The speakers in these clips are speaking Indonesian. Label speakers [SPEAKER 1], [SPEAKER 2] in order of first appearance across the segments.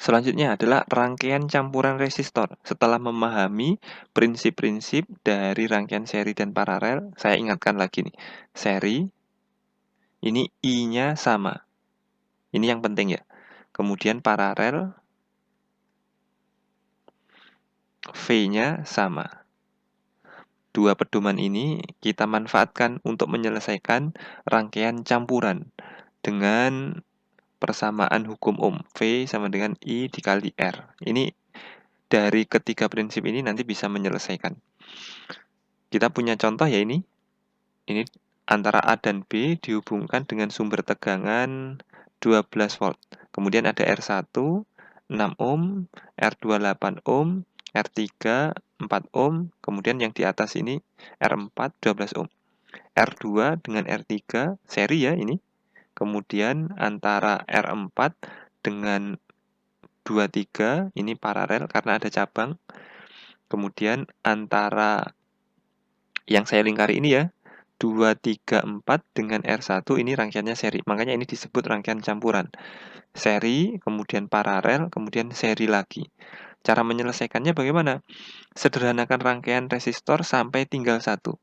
[SPEAKER 1] Selanjutnya adalah rangkaian campuran resistor. Setelah memahami prinsip-prinsip dari rangkaian seri dan paralel, saya ingatkan lagi nih. Seri, ini I-nya sama. Ini yang penting ya. Kemudian paralel, V-nya sama. Dua pedoman ini kita manfaatkan untuk menyelesaikan rangkaian campuran dengan persamaan hukum Ohm. V sama dengan I dikali R. Ini dari ketiga prinsip ini nanti bisa menyelesaikan. Kita punya contoh ya ini. Ini antara A dan B dihubungkan dengan sumber tegangan 12 volt. Kemudian ada R1, 6 ohm, R2, 8 ohm, R3, 4 ohm. Kemudian yang di atas ini R4, 12 ohm. R2 dengan R3 seri ya ini. Kemudian antara R4 dengan 23 ini paralel karena ada cabang. Kemudian antara yang saya lingkari ini ya, 2, 3, 4 dengan R1 ini rangkaiannya seri. Makanya ini disebut rangkaian campuran. Seri, kemudian paralel, kemudian seri lagi. Cara menyelesaikannya bagaimana? Sederhanakan rangkaian resistor sampai tinggal satu.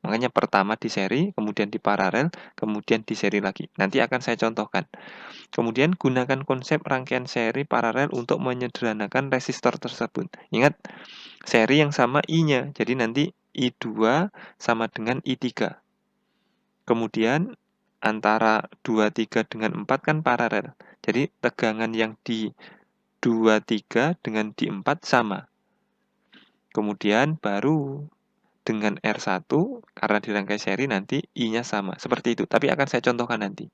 [SPEAKER 1] Makanya pertama di seri, kemudian di paralel, kemudian di seri lagi. Nanti akan saya contohkan. Kemudian gunakan konsep rangkaian seri paralel untuk menyederhanakan resistor tersebut. Ingat, seri yang sama I-nya. Jadi nanti I2 sama dengan I3. Kemudian antara 23 dengan 4 kan paralel. Jadi tegangan yang di 23 dengan di 4 sama. Kemudian baru dengan R1, karena dirangkai seri nanti I-nya sama. Seperti itu, tapi akan saya contohkan nanti.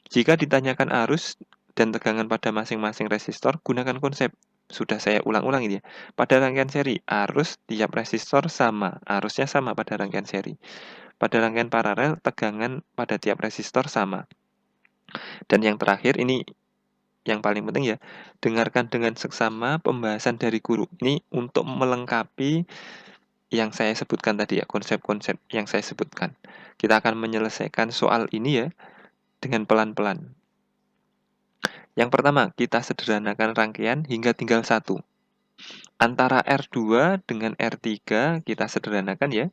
[SPEAKER 1] Jika ditanyakan arus dan tegangan pada masing-masing resistor, gunakan konsep. Sudah saya ulang-ulang ini ya. Pada rangkaian seri, arus tiap resistor sama. Arusnya sama pada rangkaian seri. Pada rangkaian paralel, tegangan pada tiap resistor sama. Dan yang terakhir, ini yang paling penting ya, dengarkan dengan seksama pembahasan dari guru. Ini untuk melengkapi yang saya sebutkan tadi ya, konsep-konsep yang saya sebutkan. Kita akan menyelesaikan soal ini ya, dengan pelan-pelan. Yang pertama, kita sederhanakan rangkaian hingga tinggal satu. Antara R2 dengan R3 kita sederhanakan ya.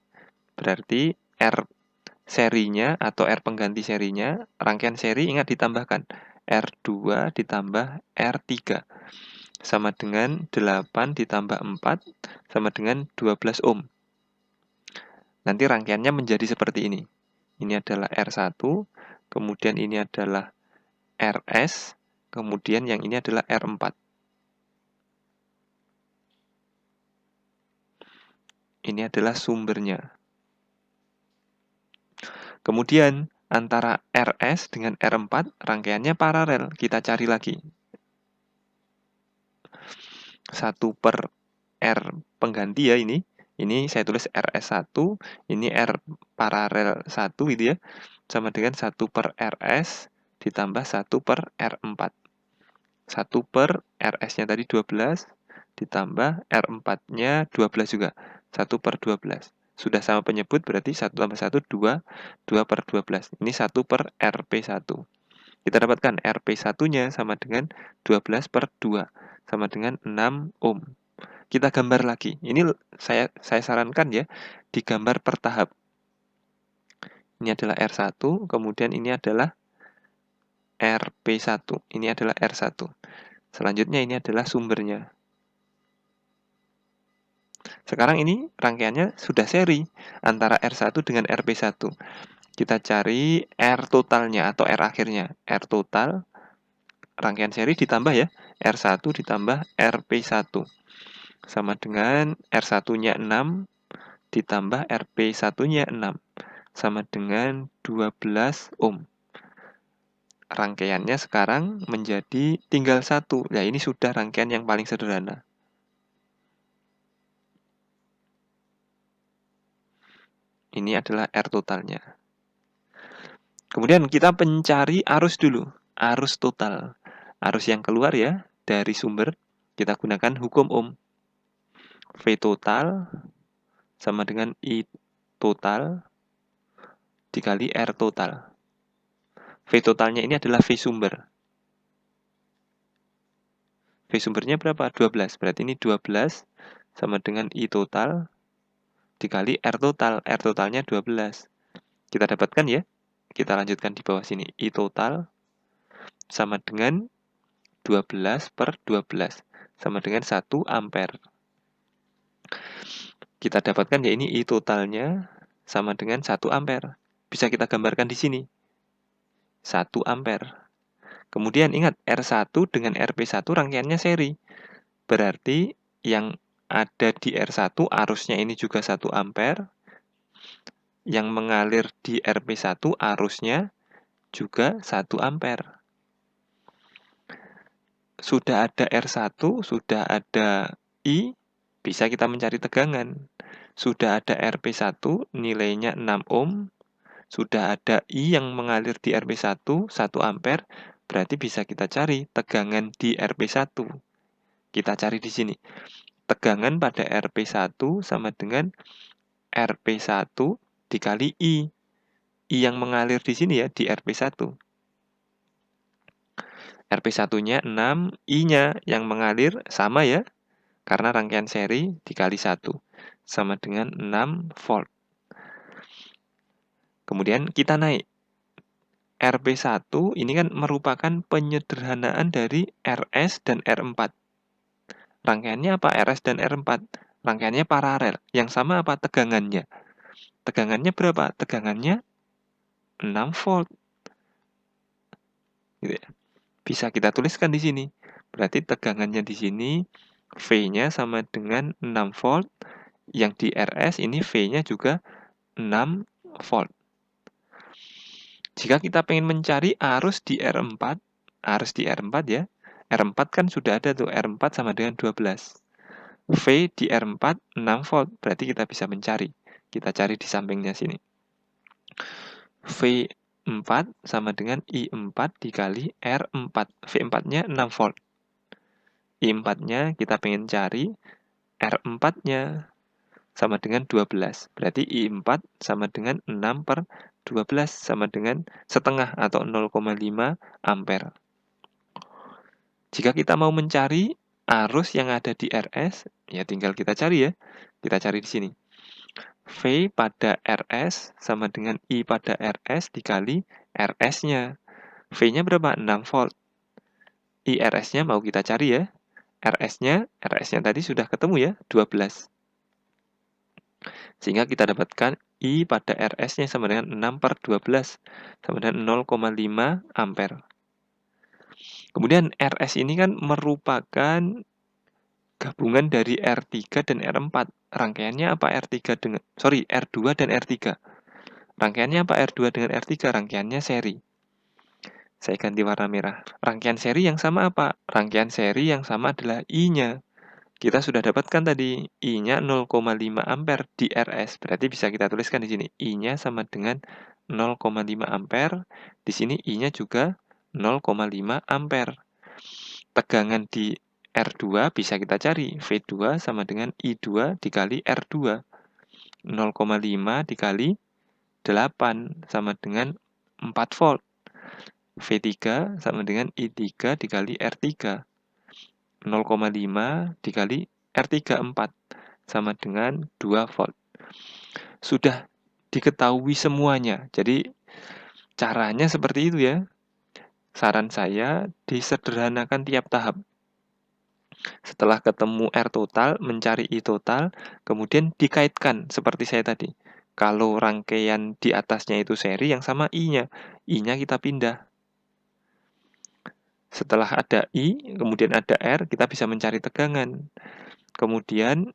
[SPEAKER 1] Berarti R serinya atau R pengganti serinya, rangkaian seri ingat ditambahkan. R2 ditambah R3 sama dengan 8 ditambah 4 sama dengan 12 ohm. Nanti rangkaiannya menjadi seperti ini. Ini adalah R1, kemudian ini adalah RS, kemudian yang ini adalah R4. Ini adalah sumbernya. Kemudian antara RS dengan R4 rangkaiannya paralel. Kita cari lagi. 1 per R pengganti ya ini. Ini saya tulis RS1, ini R paralel 1 gitu ya. Sama dengan 1 per RS ditambah 1 per R4. 1 per RS-nya tadi 12, ditambah R4-nya 12 juga. 1 per 12. Sudah sama penyebut berarti 1 tambah 1, 2, 2 per 12. Ini 1 per RP1. Kita dapatkan RP1-nya sama dengan 12 per 2, sama dengan 6 ohm. Kita gambar lagi. Ini saya sarankan ya, digambar per tahap. Ini adalah R1, kemudian ini adalah RP1. Ini adalah R1. Selanjutnya ini adalah sumbernya. Sekarang ini rangkaiannya sudah seri antara R1 dengan RP1. Kita cari R totalnya atau R akhirnya. R total, rangkaian seri ditambah ya, R1 ditambah RP1. Sama dengan R1-nya 6 ditambah RP1-nya 6. Sama dengan 12 ohm. Rangkaiannya sekarang menjadi tinggal 1. Nah ini sudah rangkaian yang paling sederhana. Ini adalah R totalnya. Kemudian kita mencari arus dulu. Arus total. Arus yang keluar ya dari sumber. Kita gunakan hukum Ohm. V total sama dengan I total dikali R total. V totalnya ini adalah V sumber. V sumbernya berapa? 12. Berarti ini 12 sama dengan I total dikali R total. R totalnya 12. Kita dapatkan ya. Kita lanjutkan di bawah sini. I total sama dengan 12 per 12 sama dengan 1 ampere. Kita dapatkan ya ini I totalnya sama dengan 1 ampere. Bisa kita gambarkan di sini. 1 ampere. Kemudian ingat R1 dengan RP1 rangkaiannya seri. Berarti yang ada di R1 arusnya ini juga 1 ampere. Yang mengalir di RP1 arusnya juga 1 ampere. Sudah ada R1, sudah ada I, bisa kita mencari tegangan. Sudah ada RP1, nilainya 6 ohm. Sudah ada I yang mengalir di RP1, 1 ampere. Berarti bisa kita cari tegangan di RP1. Kita cari di sini. Tegangan pada RP1 sama dengan RP1 dikali I. I yang mengalir di sini ya, di RP1. RP1-nya 6, I-nya yang mengalir sama ya, karena rangkaian seri dikali 1, sama dengan 6 volt. Kemudian kita naik. RP1 ini kan merupakan penyederhanaan dari RS dan R4. Rangkaiannya apa? RS dan R4. Rangkaiannya paralel. Yang sama apa? Tegangannya. Tegangannya berapa? Tegangannya 6 volt. Gitu ya. Bisa kita tuliskan di sini. Berarti tegangannya di sini V-nya sama dengan 6 volt. Yang di RS ini V-nya juga 6 volt. Jika kita ingin mencari arus di R4 ya, R4 kan sudah ada tuh, R4 sama dengan 12. V di R4 6 volt, berarti kita bisa mencari. Kita cari di sampingnya sini. V4 sama dengan I4 dikali R4. V4-nya 6 volt. I4-nya kita pengen cari, R4-nya sama dengan 12. Berarti I4 sama dengan 6 per 12 sama dengan setengah atau 0,5 ampere. Jika kita mau mencari arus yang ada di RS, ya tinggal kita cari ya. Kita cari di sini. V pada RS sama dengan I pada RS dikali RS-nya. V-nya berapa? 6 volt. IRS-nya mau kita cari ya. RS-nya tadi sudah ketemu ya, 12. Sehingga kita dapatkan I pada RS-nya sama dengan 6 per 12, sama dengan 0,5 ampere. Kemudian RS ini kan merupakan gabungan dari R3 dan R4. Rangkaiannya apa R2 dan R3. Rangkaiannya apa R2 dengan R3? Rangkaiannya seri. Saya ganti warna merah. Rangkaian seri yang sama apa? Rangkaian seri yang sama adalah I-nya. Kita sudah dapatkan tadi I-nya 0,5 ampere di RS. Berarti bisa kita tuliskan di sini I-nya sama dengan 0,5 ampere. Di sini I-nya juga 0,5 ampere. Tegangan di R2 bisa kita cari. V2 sama dengan I2 dikali R2. 0,5 dikali 8 sama dengan 4 volt. V3 sama dengan I3 dikali R3. 0,5 dikali R3 4 sama dengan 2 volt. Sudah diketahui semuanya. Jadi caranya seperti itu ya. Saran saya disederhanakan tiap tahap. Setelah ketemu R total, mencari I total, kemudian dikaitkan seperti saya tadi. Kalau rangkaian di atasnya itu seri, yang sama I-nya. I-nya kita pindah. Setelah ada I, kemudian ada R, kita bisa mencari tegangan. Kemudian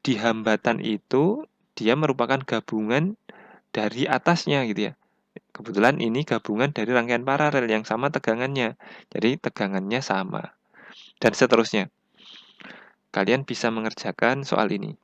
[SPEAKER 1] di hambatan itu, dia merupakan gabungan dari atasnya gitu ya. Kebetulan ini gabungan dari rangkaian paralel yang sama tegangannya. Jadi tegangannya sama. Dan seterusnya. Kalian bisa mengerjakan soal ini.